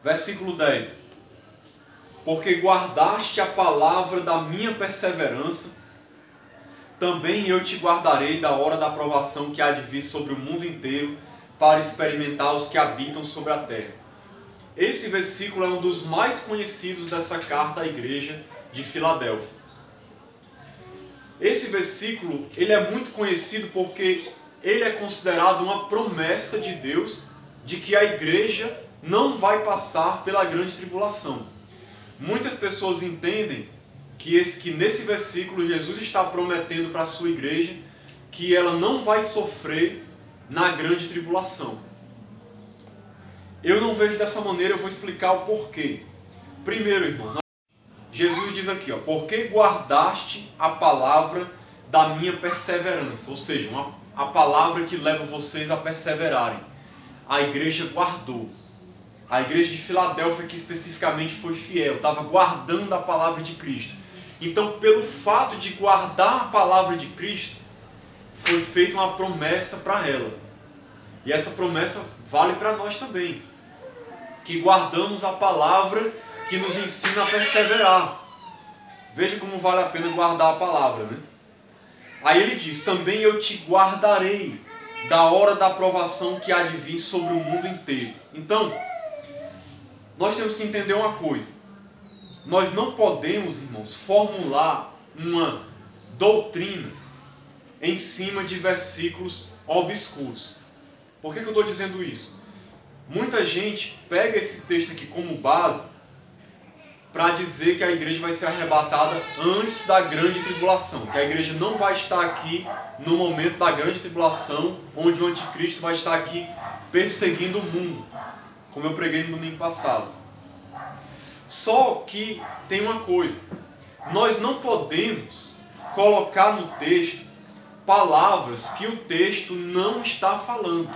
Versículo 10. Porque guardaste a palavra da minha perseverança, também eu te guardarei da hora da provação que há de vir sobre o mundo inteiro, para experimentar os que habitam sobre a terra. Esse versículo é um dos mais conhecidos dessa carta à igreja de Filadélfia. Esse versículo ele é muito conhecido porque ele é considerado uma promessa de Deus de que a igreja não vai passar pela grande tribulação. Muitas pessoas entendem que nesse versículo Jesus está prometendo para a sua igreja que ela não vai sofrer na grande tribulação. Eu não vejo dessa maneira, eu vou explicar o porquê. Primeiro, irmãos, Jesus diz aqui, porque guardaste a palavra da minha perseverança, ou seja, a palavra que leva vocês a perseverarem. A igreja guardou. A igreja de Filadélfia, que especificamente foi fiel, estava guardando a palavra de Cristo. Então, pelo fato de guardar a palavra de Cristo, foi feita uma promessa para ela. E essa promessa vale para nós também. Que guardamos a palavra que nos ensina a perseverar. Veja como vale a pena guardar a palavra, né? Aí ele diz, também eu te guardarei da hora da provação que há de vir sobre o mundo inteiro. Então, nós temos que entender uma coisa. Nós não podemos, irmãos, formular uma doutrina em cima de versículos obscuros. Por que eu estou dizendo isso? Muita gente pega esse texto aqui como base para dizer que a igreja vai ser arrebatada antes da grande tribulação. Que a igreja não vai estar aqui no momento da grande tribulação, onde o anticristo vai estar aqui perseguindo o mundo, como eu preguei no domingo passado. Só que tem uma coisa, nós não podemos colocar no texto palavras que o texto não está falando.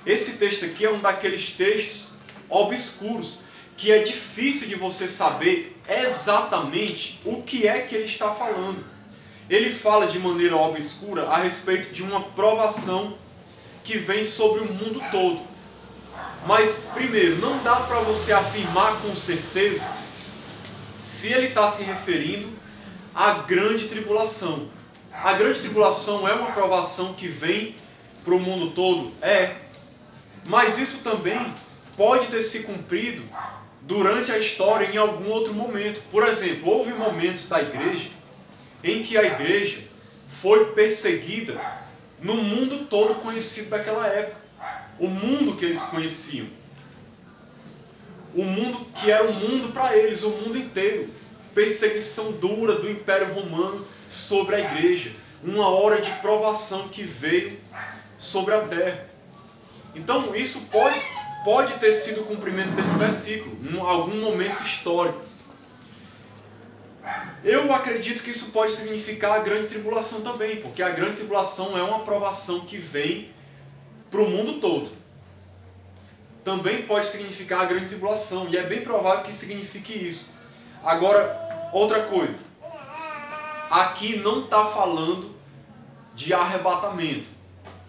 Esse texto aqui é um daqueles textos obscuros, que é difícil de você saber exatamente o que é que ele está falando. Ele fala de maneira obscura a respeito de uma provação que vem sobre o mundo todo. Mas, primeiro, não dá para você afirmar com certeza se ele está se referindo à grande tribulação. A grande tribulação é uma provação que vem para o mundo todo? É. Mas isso também pode ter se cumprido durante a história em algum outro momento. Por exemplo, houve momentos da igreja em que a igreja foi perseguida no mundo todo conhecido daquela época. O mundo que eles conheciam. O mundo que era o mundo para eles, o mundo inteiro. Perseguição dura do Império Romano sobre a igreja. Uma hora de provação que veio sobre a terra. Então isso pode ter sido o cumprimento desse versículo, em algum momento histórico. Eu acredito que isso pode significar a grande tribulação também, porque a grande tribulação é uma provação que vem para o mundo todo. Também pode significar a grande tribulação, e é bem provável que signifique isso. Agora, outra coisa. Aqui não está falando de arrebatamento.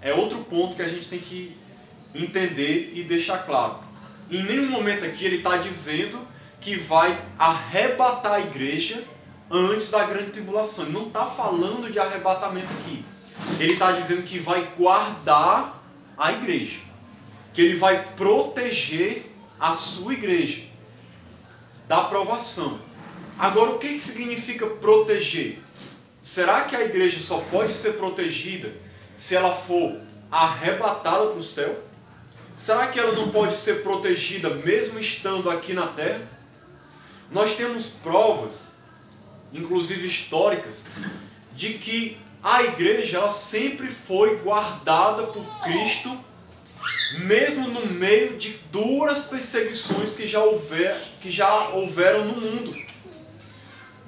É outro ponto que a gente tem que entender e deixar claro. Em nenhum momento aqui ele está dizendo que vai arrebatar a igreja antes da grande tribulação. Ele não está falando de arrebatamento aqui. Ele está dizendo que vai guardar a igreja. Que ele vai proteger a sua igreja da provação. Agora, o que significa proteger? Será que a igreja só pode ser protegida se ela for arrebatada para o céu? Será que ela não pode ser protegida mesmo estando aqui na terra? Nós temos provas, inclusive históricas, de que a igreja ela sempre foi guardada por Cristo, mesmo no meio de duras perseguições que já houveram no mundo.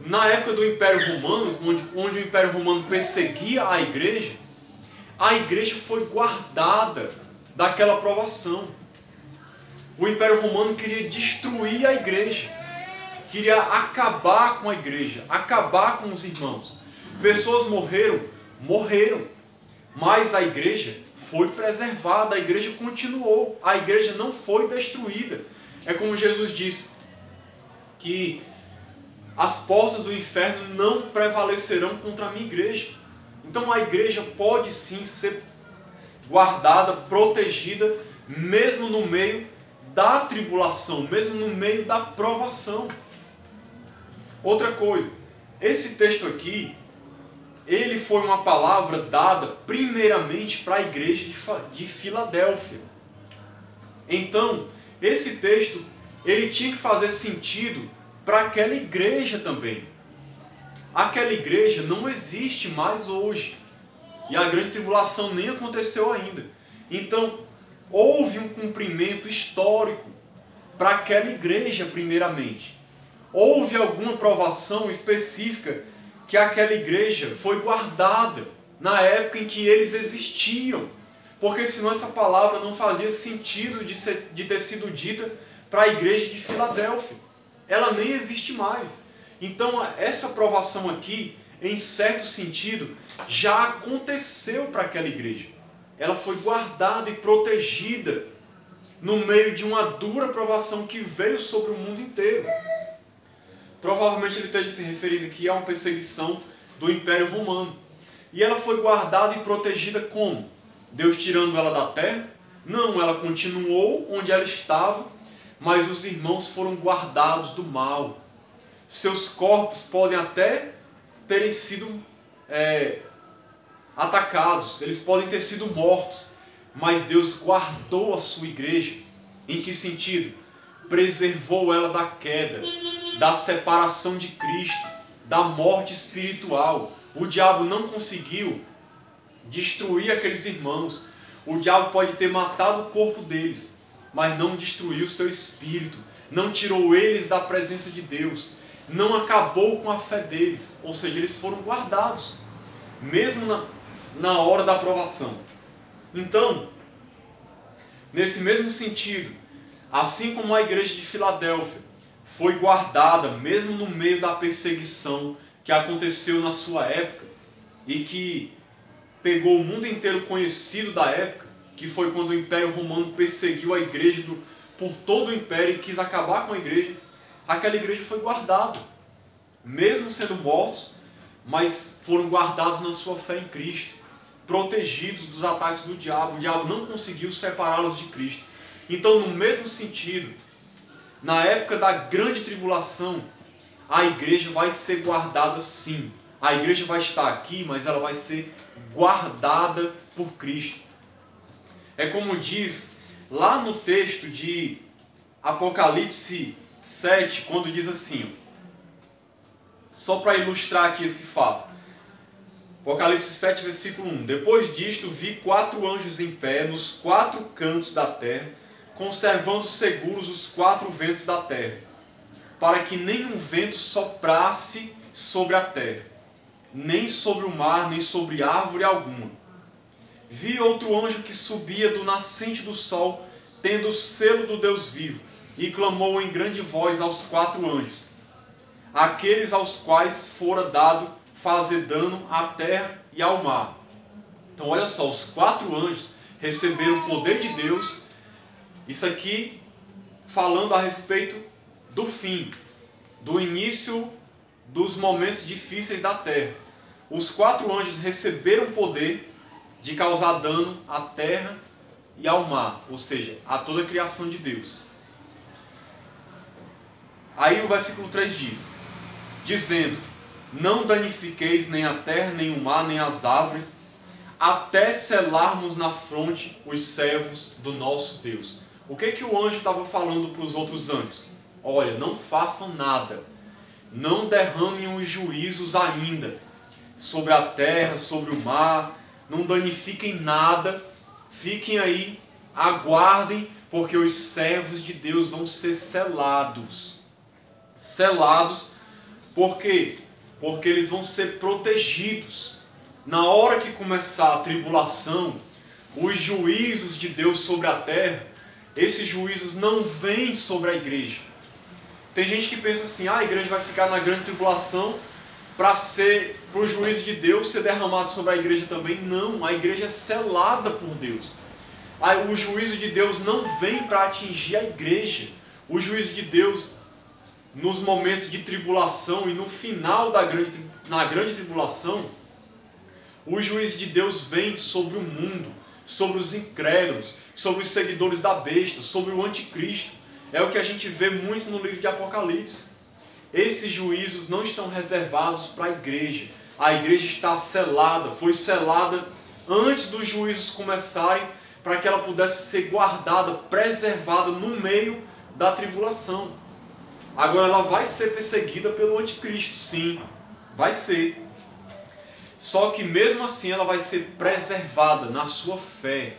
Na época do Império Romano, onde o Império Romano perseguia a igreja foi guardada daquela provação. O Império Romano queria destruir a igreja, queria acabar com a igreja, acabar com os irmãos. Pessoas morreram, mas a igreja foi preservada, a igreja continuou, a igreja não foi destruída. É como Jesus disse, que as portas do inferno não prevalecerão contra a minha igreja. Então a igreja pode sim ser guardada, protegida, mesmo no meio da tribulação, mesmo no meio da provação. Outra coisa, esse texto aqui, ele foi uma palavra dada primeiramente para a igreja de Filadélfia. Então, esse texto, ele tinha que fazer sentido para aquela igreja também. Aquela igreja não existe mais hoje. E a grande tribulação nem aconteceu ainda. Então, houve um cumprimento histórico para aquela igreja primeiramente. Houve alguma provação específica que aquela igreja foi guardada na época em que eles existiam. Porque senão essa palavra não fazia sentido de ter sido dita para a igreja de Filadélfia. Ela nem existe mais. Então essa provação aqui, em certo sentido, já aconteceu para aquela igreja. Ela foi guardada e protegida no meio de uma dura provação que veio sobre o mundo inteiro. Provavelmente ele esteja se referindo aqui a uma perseguição do Império Romano. E ela foi guardada e protegida como? Deus tirando ela da terra? Não, ela continuou onde ela estava, mas os irmãos foram guardados do mal. Seus corpos podem até terem sido atacados, eles podem ter sido mortos, mas Deus guardou a sua igreja. Em que sentido? Preservou ela da queda, da separação de Cristo, da morte espiritual. O diabo não conseguiu destruir aqueles irmãos. O diabo pode ter matado o corpo deles, mas não destruiu o seu espírito, não tirou eles da presença de Deus, não acabou com a fé deles, ou seja, eles foram guardados, mesmo na hora da provação. Então, nesse mesmo sentido, assim como a igreja de Filadélfia foi guardada, mesmo no meio da perseguição que aconteceu na sua época, e que pegou o mundo inteiro conhecido da época, que foi quando o Império Romano perseguiu a igreja por todo o império e quis acabar com a igreja, aquela igreja foi guardada, mesmo sendo mortos, mas foram guardados na sua fé em Cristo, protegidos dos ataques do diabo. O diabo não conseguiu separá-los de Cristo. Então, no mesmo sentido, na época da grande tribulação, a igreja vai ser guardada sim. A igreja vai estar aqui, mas ela vai ser guardada por Cristo. É como diz lá no texto de Apocalipse 7, quando diz assim, só para ilustrar aqui esse fato. Apocalipse 7, versículo 1. Depois disto vi 4 anjos em pé nos 4 cantos da terra, conservando seguros os 4 ventos da terra, para que nenhum vento soprasse sobre a terra, nem sobre o mar, nem sobre árvore alguma. Vi outro anjo que subia do nascente do sol, tendo o selo do Deus vivo, e clamou em grande voz aos 4 anjos, aqueles aos quais fora dado fazer dano à terra e ao mar. Então olha só, os 4 anjos receberam o poder de Deus. Isso aqui falando a respeito do fim, do início dos momentos difíceis da terra. Os 4 anjos receberam o poder de causar dano à terra e ao mar, ou seja, a toda a criação de Deus. Aí o versículo 3 diz, dizendo, não danifiqueis nem a terra, nem o mar, nem as árvores, até selarmos na fronte os servos do nosso Deus. O que o anjo estava falando para os outros anjos? Olha, não façam nada, não derramem os juízos ainda sobre a terra, sobre o mar, não danifiquem nada, fiquem aí, aguardem, porque os servos de Deus vão ser selados. Selados, por quê? Porque eles vão ser protegidos. Na hora que começar a tribulação, os juízos de Deus sobre a terra, esses juízos não vêm sobre a igreja. Tem gente que pensa assim, a igreja vai ficar na grande tribulação para o juízo de Deus ser derramado sobre a igreja também. Não, a igreja é selada por Deus. O juízo de Deus não vem para atingir a igreja. O juízo de Deus nos momentos de tribulação e no final na grande tribulação, o juízo de Deus vem sobre o mundo, sobre os incrédulos, sobre os seguidores da besta, sobre o anticristo. É o que a gente vê muito no livro de Apocalipse. Esses juízos não estão reservados para a igreja. A igreja está selada, foi selada antes dos juízos começarem, para que ela pudesse ser guardada, preservada no meio da tribulação. Agora ela vai ser perseguida pelo anticristo, sim, vai ser. Só que mesmo assim ela vai ser preservada na sua fé.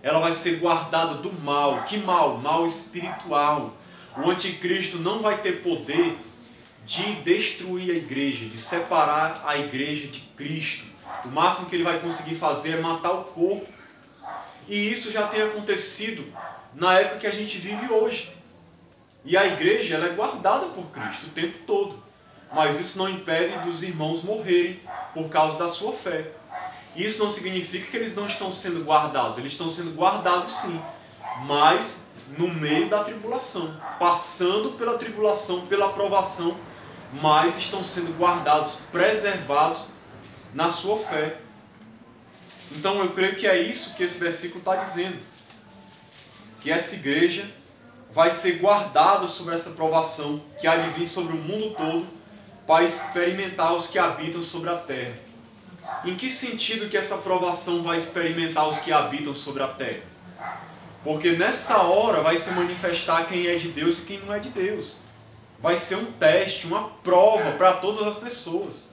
Ela vai ser guardada do mal. Que mal? Mal espiritual. O anticristo não vai ter poder de destruir a igreja, de separar a igreja de Cristo. O máximo que ele vai conseguir fazer é matar o corpo. E isso já tem acontecido na época que a gente vive hoje. E a igreja ela é guardada por Cristo o tempo todo. Mas isso não impede dos irmãos morrerem por causa da sua fé. Isso não significa que eles não estão sendo guardados. Eles estão sendo guardados sim, mas no meio da tribulação, passando pela tribulação, pela provação, mas estão sendo guardados, preservados na sua fé. Então eu creio que é isso que esse versículo está dizendo. Que essa igreja vai ser guardada sobre essa provação que há de vir sobre o mundo todo para experimentar os que habitam sobre a terra. Em que sentido que essa provação vai experimentar os que habitam sobre a terra? Porque nessa hora vai se manifestar quem é de Deus e quem não é de Deus. Vai ser um teste, uma prova para todas as pessoas.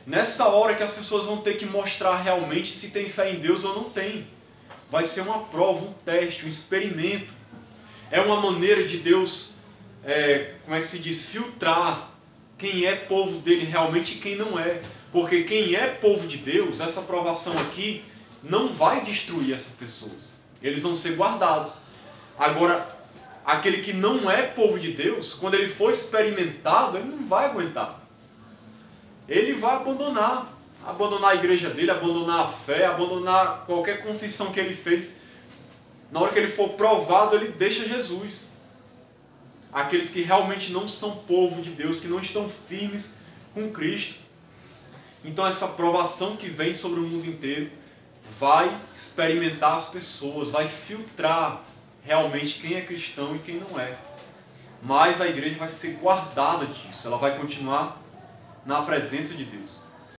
Nessa hora que as pessoas vão ter que mostrar realmente se tem fé em Deus ou não tem. Vai ser uma prova, um teste, um experimento. É uma maneira de Deus, como é que se diz, filtrar quem é povo dele realmente e quem não é. Porque quem é povo de Deus, essa provação aqui, não vai destruir essas pessoas. Eles vão ser guardados. Agora, aquele que não é povo de Deus, quando ele for experimentado, ele não vai aguentar. Ele vai abandonar a igreja dele, abandonar a fé, abandonar qualquer confissão que ele fez. Na hora que ele for provado, ele deixa Jesus. Aqueles que realmente não são povo de Deus, que não estão firmes com Cristo. Então essa provação que vem sobre o mundo inteiro vai experimentar as pessoas, vai filtrar realmente quem é cristão e quem não é. Mas a igreja vai ser guardada disso, ela vai continuar na presença de Deus.